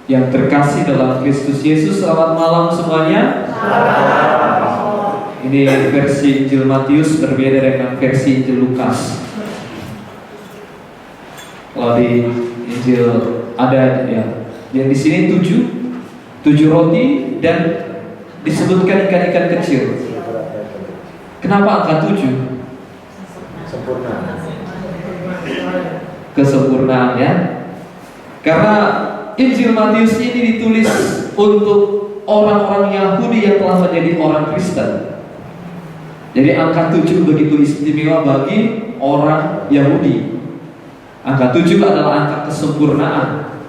Yang terkasih dalam Kristus Yesus, selamat malam semuanya. Ini versi Injil Matius berbeda dengan versi Injil Lukas. Kalau di Injil ada ya, yang di sini tujuh roti dan disebutkan ikan-ikan kecil. Kenapa angka 7? Sempurna. Kesempurnaan ya. Karena Injil Matius ini ditulis untuk orang-orang Yahudi yang telah menjadi orang Kristen. Jadi angka 7 begitu istimewa bagi orang Yahudi. Angka 7 adalah angka kesempurnaan.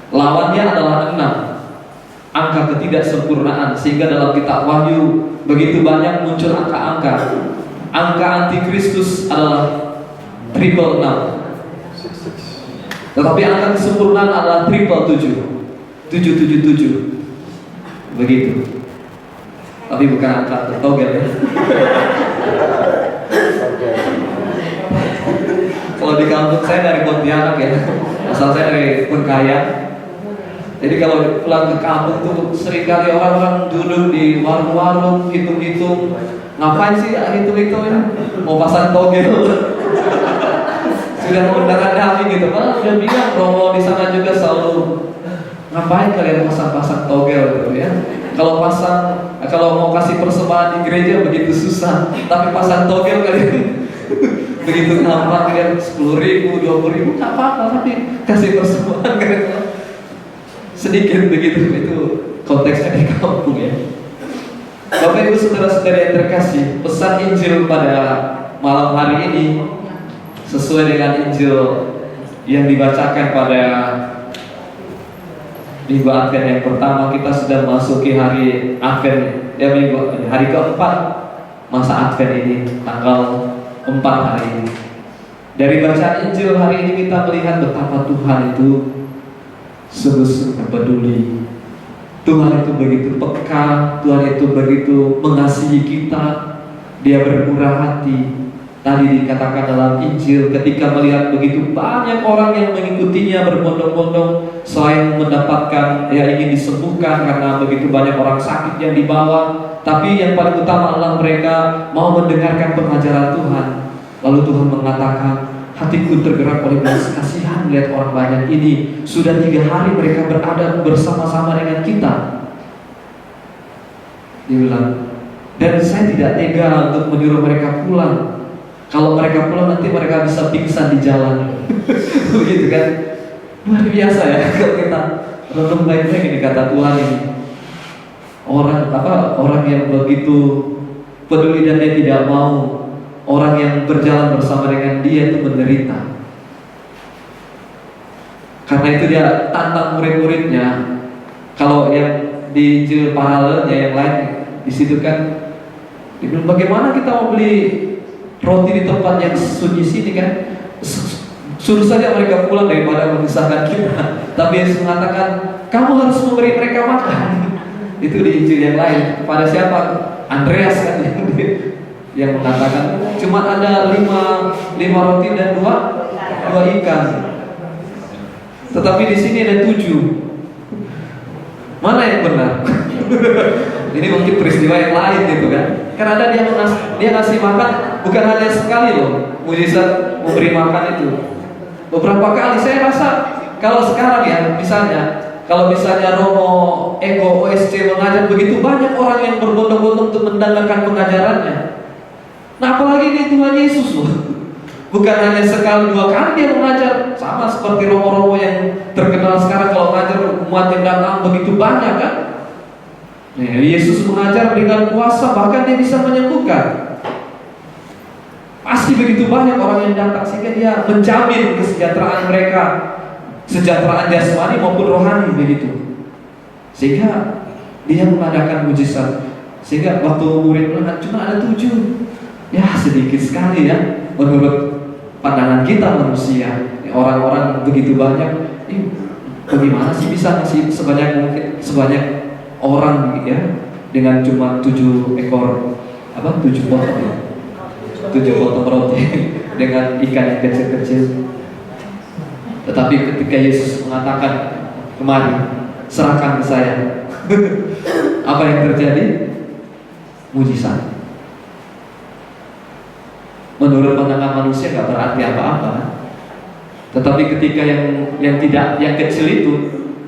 Lawannya adalah 6, angka ketidaksempurnaan. Sehingga dalam kitab Wahyu begitu banyak muncul angka-angka. Angka antikristus adalah triple 6. Tetapi angka kesempurnaan adalah triple 7, 777. Begitu. Tapi bukan angka togel ya. Kalau di kampung saya dari Pontianak ya, asal saya dari Pengkayang. Jadi kalau pulang ke kampung tuh seringkali orang-orang duduk di warung-warung hitung-hitung. Ngapain sih hitung-hitung ya? Mau pasang togel. Sudah mengundang kami gitu, malah udah bilang Romo di sana juga selalu ngapain kalian pasang-pasang togel gitu ya. Kalau mau kasih persembahan di gereja begitu susah, tapi pasang togel kalian begitu gampang, kalian 10.000, 20.000 nggak apa-apa, tapi kasih persembahan kalian sedikit begitu. Itu konteksnya di kampung ya. Bapak Ibu saudara-saudara yang terkasih, pesan Injil pada malam hari ini sesuai dengan Injil yang dibacakan pada minggu Advent yang pertama. Kita sudah masuki hari Advent ya, hari keempat masa Advent ini, tanggal 4 hari ini. Dari bacaan Injil hari ini kita melihat betapa Tuhan itu sungguh-sungguh peduli. Tuhan itu begitu peka, Tuhan itu begitu mengasihi kita. Dia bermurah hati. Tadi dikatakan dalam Injil, ketika melihat begitu banyak orang yang mengikutinya berbondong-bondong, selain mendapatkan ingin disembuhkan karena begitu banyak orang sakit yang dibawa, tapi yang paling utama adalah mereka mau mendengarkan pengajaran Tuhan. Lalu Tuhan mengatakan, hatiku tergerak oleh belas kasihan melihat orang banyak ini. Sudah 3 hari mereka berada bersama-sama dengan kita. Dia bilang, dan saya tidak tega untuk menyuruh mereka pulang. Kalau mereka pulang nanti mereka bisa pingsan di jalan. Begitu kan? Luar biasa ya kalau kita renung baik-baik ini kata Tuhan ini. Orang yang begitu peduli dan dia tidak mau orang yang berjalan bersama dengan dia itu menderita. Karena itu dia tantang murid-muridnya. Kalau yang di Injil paralelnya yang lain di situ kan, dibilang bagaimana kita mau beli roti di tempat yang sunyi sini kan, suruh saja mereka pulang daripada memisahkan kita. Tapi Yesus mengatakan, kamu harus memberi mereka makan. Itu di Injil yang lain. Kepada siapa? Andreas kan yang mengatakan cuma ada 5 roti dan 2 ikan. Tetapi di sini ada 7. Mana yang benar? Ini mungkin peristiwa yang lain gitu kan. Karena dia ngasih makan bukan hanya sekali loh, mujizat memberi makan itu. Beberapa kali. Saya rasa kalau sekarang ya, kalau misalnya Romo Eko OSC mengajar, begitu banyak orang yang berbondong-bondong untuk mendengarkan pengajarannya. Nah apalagi ini Tuhan Yesus loh. Bukan hanya sekali 2 kali dia mengajar. Sama seperti Romo-Romo yang terkenal sekarang, kalau mengajar umat yang datang begitu banyak kan. Yesus mengajar dengan kuasa, bahkan dia bisa menyembuhkan. Pasti begitu banyak orang yang datang, sehingga dia menjamin kesejahteraan mereka, kesejahteraan jasmani maupun rohani begitu. Sehingga dia mengadakan mujizat. Sehingga waktu murid bilang cuma ada 7, ya sedikit sekali ya menurut pandangan kita manusia. Orang-orang begitu banyak, bagaimana sih bisa ngasih sebanyak orang ya dengan cuma 7 ekor 7 potong ya, 7 potong roti dengan ikan yang kecil-kecil. Tetapi ketika Yesus mengatakan, "Kemari, serahkan ke saya," apa yang terjadi? Mujizat. Menurut pandangan manusia gak berarti apa-apa, tetapi ketika yang kecil itu,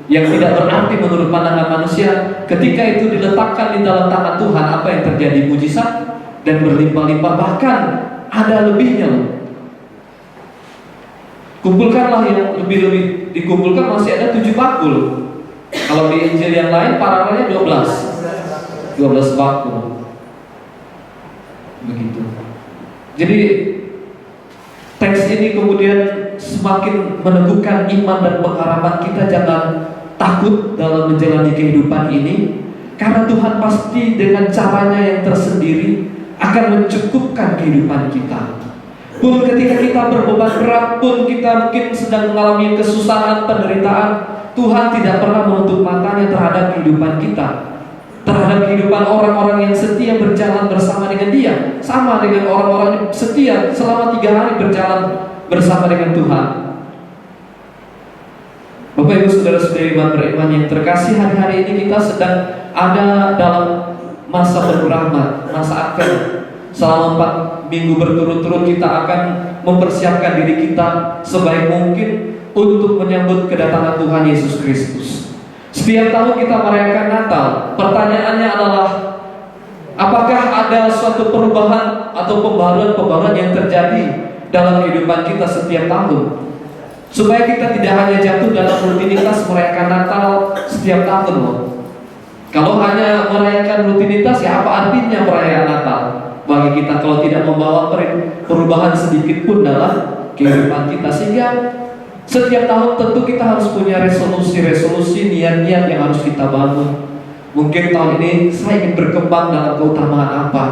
yang tidak berarti menurut pandangan manusia, ketika itu diletakkan di dalam tangan Tuhan, apa yang terjadi? Mujizat dan berlimpah-limpah, bahkan ada lebihnya loh. Kumpulkanlah yang lebih-lebih dikumpulkan, masih ada 7 bakul. Kalau di Injil yang lain paralelnya 12 bakul. Begitu. Jadi teks ini kemudian semakin meneguhkan iman dan pengharapan kita. Jangan takut dalam menjalani kehidupan ini, karena Tuhan pasti dengan caranya yang tersendiri akan mencukupkan kehidupan kita. Pun ketika kita berbeban berat, pun kita mungkin sedang mengalami kesusahan, penderitaan, Tuhan tidak pernah menutup matanya terhadap kehidupan kita, terhadap kehidupan orang-orang yang setia berjalan bersama dengan Dia. Sama dengan orang-orang yang setia selama 3 hari berjalan bersama dengan Tuhan. Bapak Ibu Saudara-saudari beriman yang terkasih, hari-hari ini kita sedang ada dalam masa berrahmat, masa Advent. Selama 4 minggu berturut-turut kita akan mempersiapkan diri kita sebaik mungkin untuk menyambut kedatangan Tuhan Yesus Kristus. Setiap tahun kita merayakan Natal. Pertanyaannya adalah, apakah ada suatu perubahan atau pembaruan-pembaruan yang terjadi dalam kehidupan kita setiap tahun, supaya kita tidak hanya jatuh dalam rutinitas merayakan Natal setiap tahun loh. Kalau hanya merayakan rutinitas, ya apa artinya perayaan Natal bagi kita kalau tidak membawa perubahan sedikit pun dalam kehidupan kita? Sehingga setiap tahun tentu kita harus punya resolusi-resolusi, niat-niat yang harus kita bangun. Mungkin tahun ini saya ingin berkembang dalam keutamaan apa,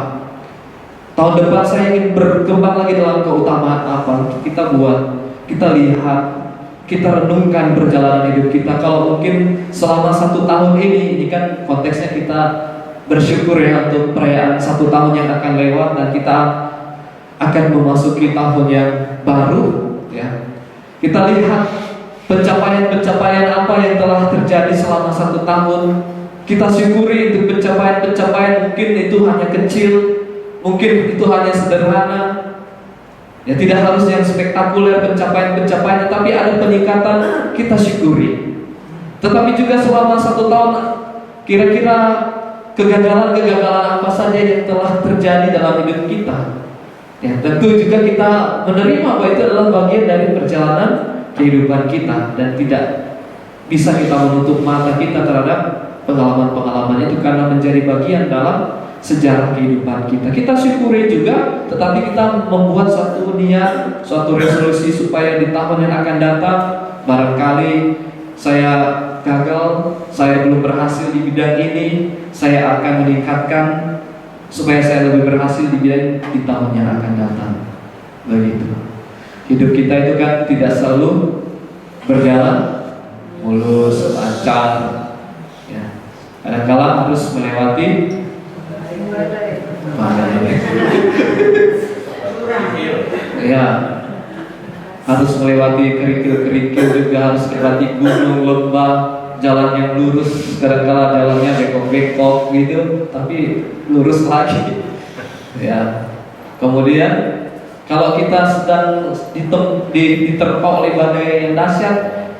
tahun depan saya ingin berkembang lagi dalam keutamaan apa. Kita buat, kita lihat, kita renungkan perjalanan hidup kita. Kalau mungkin selama 1 tahun ini kan konteksnya kita bersyukur ya untuk perayaan 1 tahun yang akan lewat, dan kita akan memasuki tahun yang baru ya. Kita lihat pencapaian-pencapaian apa yang telah terjadi selama 1 tahun. Kita syukuri itu pencapaian-pencapaian, mungkin itu hanya kecil, mungkin itu hanya sederhana. Ya, tidak harus yang spektakuler pencapaian-pencapaian, tapi ada peningkatan, kita syukuri. Tetapi juga selama 1 tahun, kira-kira kegagalan-kegagalan apa saja yang telah terjadi dalam hidup kita. Ya, tentu juga kita menerima bahwa itu adalah bagian dari perjalanan kehidupan kita, dan tidak bisa kita menutup mata kita terhadap pengalaman-pengalaman itu, karena menjadi bagian dalam sejarah kehidupan kita. Kita syukuri juga, tetapi kita membuat suatu niat, suatu resolusi supaya di tahun yang akan datang, barangkali saya gagal, saya belum berhasil di bidang ini, saya akan meningkatkan supaya saya lebih berhasil di bidang di tahun yang akan datang. Begitu. Hidup kita itu kan tidak selalu berjalan mulus, lancar. Ya. Kadang-kala harus melewati ya, harus melewati kerikil-kerikil juga, harus melewati gunung, lembah, jalan yang lurus, kadang-kala jalannya bekok-bekok gitu, tapi lurus lagi. Ya. Kemudian kalau kita sedang diterpa oleh badai yang dahsyat,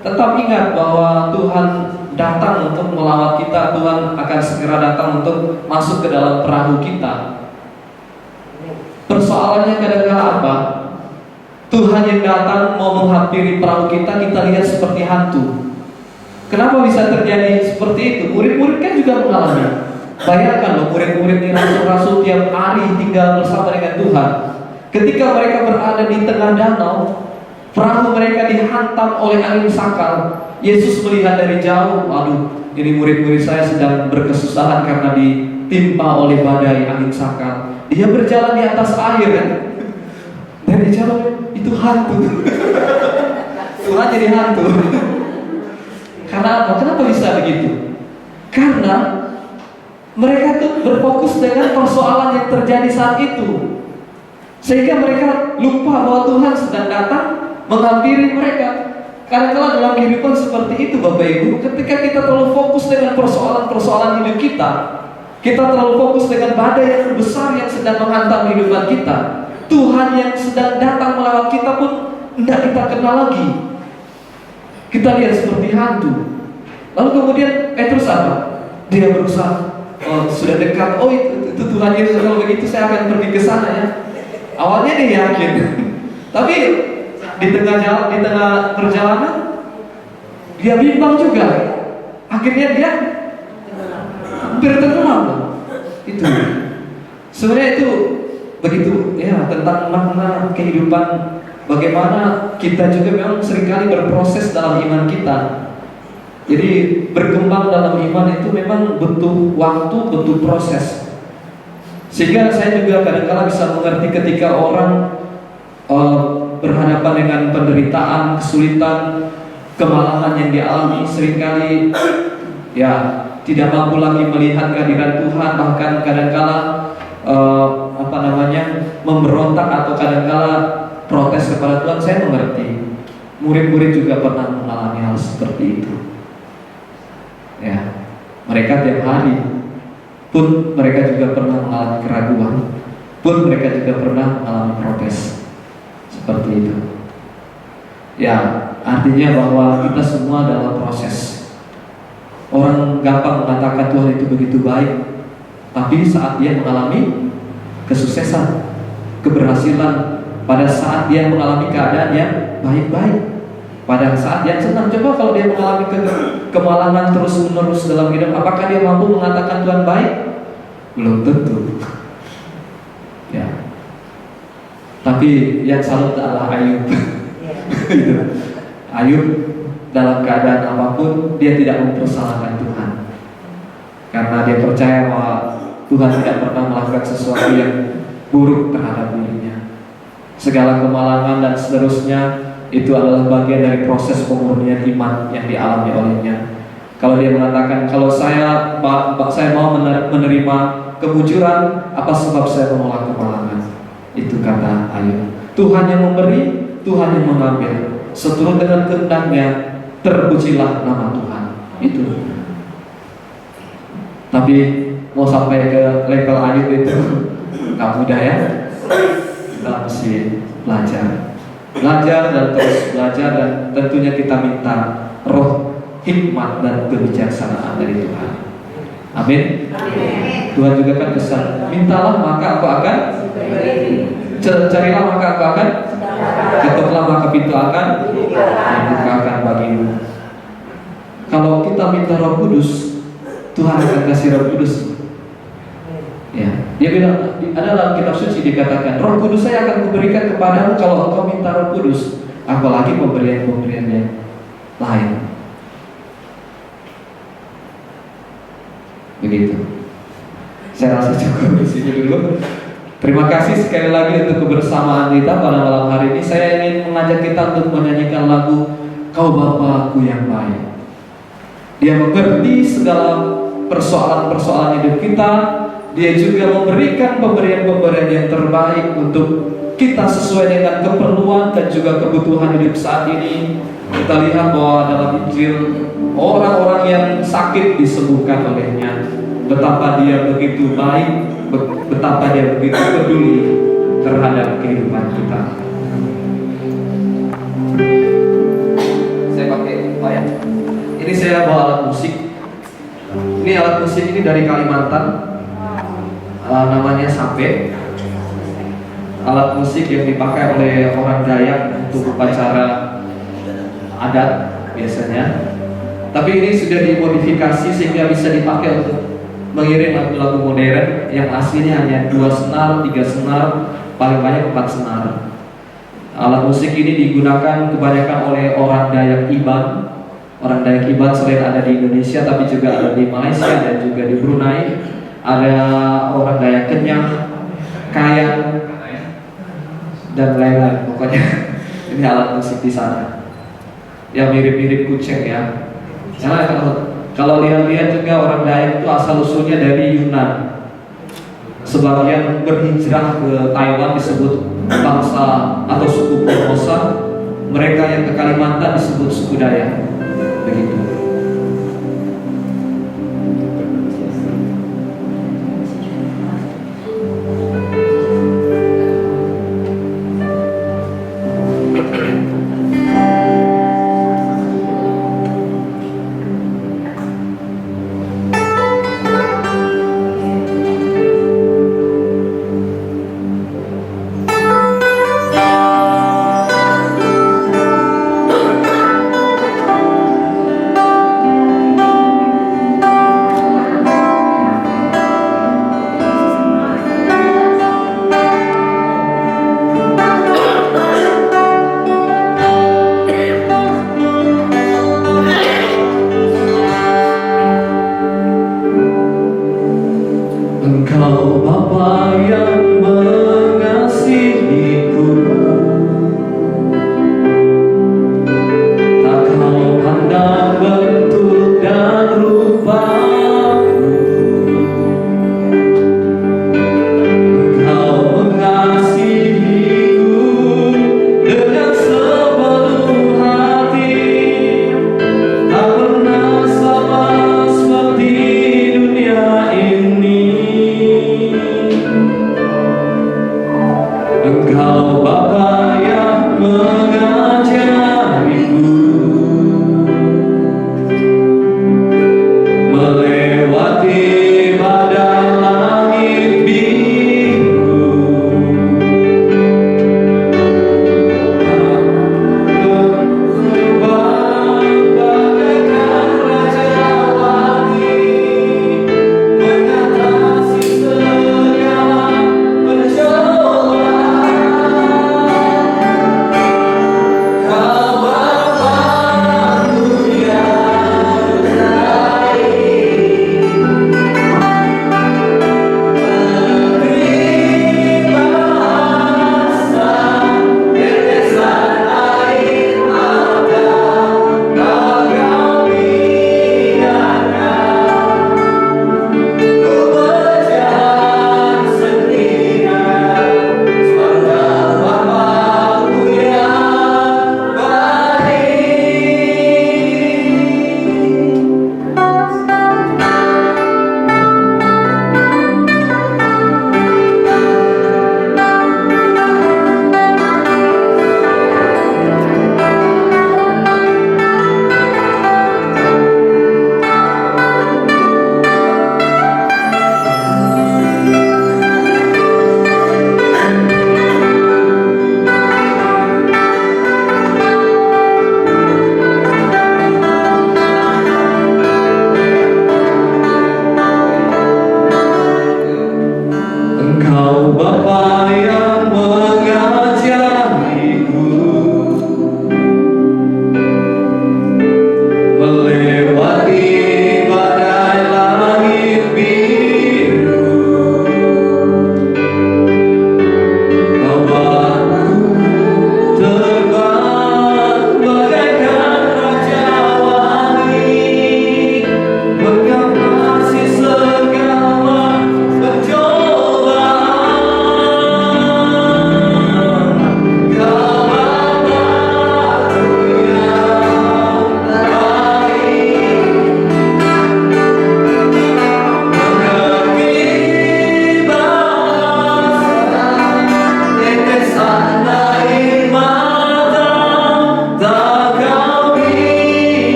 tetap ingat bahwa Tuhan datang untuk melawat kita. Tuhan akan segera datang untuk masuk ke dalam perahu kita. Persoalannya kadang-kala apa? Tuhan yang datang mau menghampiri perahu kita, kita lihat seperti hantu. Kenapa bisa terjadi seperti itu? Murid-murid kan juga mengalami. Bayangkan loh, murid-murid ini rasul-rasul tiap hari tinggal bersama dengan Tuhan. Ketika mereka berada di tengah danau, perahu mereka dihantam oleh angin sakal. Yesus melihat dari jauh, aduh, ini murid-murid saya sedang berkesusahan karena ditimpa oleh badai angin sakal. Dia berjalan di atas air kan? Dan dia jawab, itu hantu. Tuhan jadi hantu. Karena apa? Kenapa bisa begitu? Karena mereka tuh berfokus dengan persoalan yang terjadi saat itu, sehingga mereka lupa bahwa Tuhan sedang datang menghampiri mereka. Kadang-kadang dalam kehidupan seperti itu Bapak Ibu, ketika kita terlalu fokus dengan persoalan-persoalan hidup kita terlalu fokus dengan badai yang besar yang sedang menghantam kehidupan kita, Tuhan yang sedang datang melawat kita pun tidak kita kenal lagi. Kita lihat seperti hantu. Lalu kemudian terus apa? Dia berusaha, oh sudah dekat, oh itu Tuhan Yesus, kalau begitu saya akan pergi ke sana ya. Awalnya dia yakin, tapi di tengah perjalanan dia bimbang juga. Akhirnya dia bertenggelam. Itu sebenarnya itu begitu ya, tentang makna kehidupan. Bagaimana kita juga memang seringkali berproses dalam iman kita. Jadi berkembang dalam iman itu memang butuh waktu, butuh proses. Sehingga saya juga kadang-kadang bisa mengerti ketika orang berhadapan dengan penderitaan, kesulitan, kemalahan yang dialami, seringkali ya tidak mampu lagi melihat kehadiran Tuhan, bahkan kadang-kala memberontak atau kadang-kala protes kepada Tuhan. Saya mengerti. Murid-murid juga pernah mengalami hal seperti itu. Ya, mereka tiap hari pun mereka juga pernah mengalami keraguan, pun mereka juga pernah mengalami protes seperti itu. Ya, artinya bahwa kita semua dalam proses. Orang gampang mengatakan Tuhan itu begitu baik, tapi saat dia mengalami kesuksesan, keberhasilan, pada saat dia mengalami keadaan yang baik-baik, pada saat yang senang, coba kalau dia mengalami kemalangan terus-menerus dalam hidup, apakah dia mampu mengatakan Tuhan baik? Belum tentu. Ya. Tapi yang salut adalah Ayub. Ayub dalam keadaan apapun dia tidak mempersalahkan Tuhan, karena dia percaya bahwa Tuhan tidak pernah melakukan sesuatu yang buruk terhadap dirinya. Segala kemalangan dan seterusnya itu adalah bagian dari proses pemurnian iman yang dialami olehnya. Kalau dia mengatakan, kalau saya mau menerima kemujuran, apa sebab saya menolak kemalangan? Itu kata Ayub. Tuhan yang memberi, Tuhan yang mengambil. Seturut dengan kehendaknya, terpujilah nama Tuhan. Itu. Tapi mau sampai ke level Ayub itu nggak mudah ya. Kita mesti belajar dan terus belajar, dan tentunya kita minta roh hikmat dan kebijaksanaan dari Tuhan. Amin. Tuhan juga kan pesan, mintalah maka aku akan, carilah maka aku akan, ketuklah maka pintu akan dibukakan bagimu. Kalau kita minta Roh Kudus, Tuhan akan kasih Roh Kudus. Ya, dia bilang, ada dalam kitab suci dikatakan, Roh Kudus saya akan kuberikan kepadamu kalau engkau minta Roh Kudus, apalagi pemberian-pemberian yang lain. Begitu. Saya rasa cukup di sini dulu. Terima kasih sekali lagi untuk kebersamaan kita pada malam hari ini. Saya ingin mengajak kita untuk menyanyikan lagu Kau Bapa-Ku yang baik. Dia mengerti segala persoalan-persoalan hidup kita. Dia juga memberikan pemberian-pemberian yang terbaik untuk kita sesuai dengan keperluan dan juga kebutuhan hidup saat ini. Kita lihat bahwa dalam Injil, orang-orang yang sakit disembuhkan olehnya. Betapa dia begitu baik, betapa dia begitu peduli terhadap kehidupan kita. Saya pakai wayang. Ini saya bawa alat musik. Ini alat musik ini dari Kalimantan. Namanya sampe. Alat musik yang dipakai oleh orang Dayak untuk upacara adat biasanya. Tapi ini sudah dimodifikasi sehingga bisa dipakai untuk mengirim lagu-lagu modern yang aslinya hanya 2 senar, 3 senar, paling banyak 4 senar. Alat musik ini digunakan kebanyakan oleh orang Dayak Iban. Orang Dayak Iban selain ada di Indonesia, tapi juga ada di Malaysia dan juga di Brunei. Ada orang Dayak Kenyang, Kayan, dan lain-lain. Pokoknya ini alat musik di sana. Ya mirip-mirip kucing ya. Karena kalau lihat-lihat juga orang Dayak itu asal usulnya dari Yunan. Sebagian berhijrah ke Taiwan disebut bangsa atau suku Formosa. Mereka yang ke Kalimantan disebut suku Dayak. Begitu.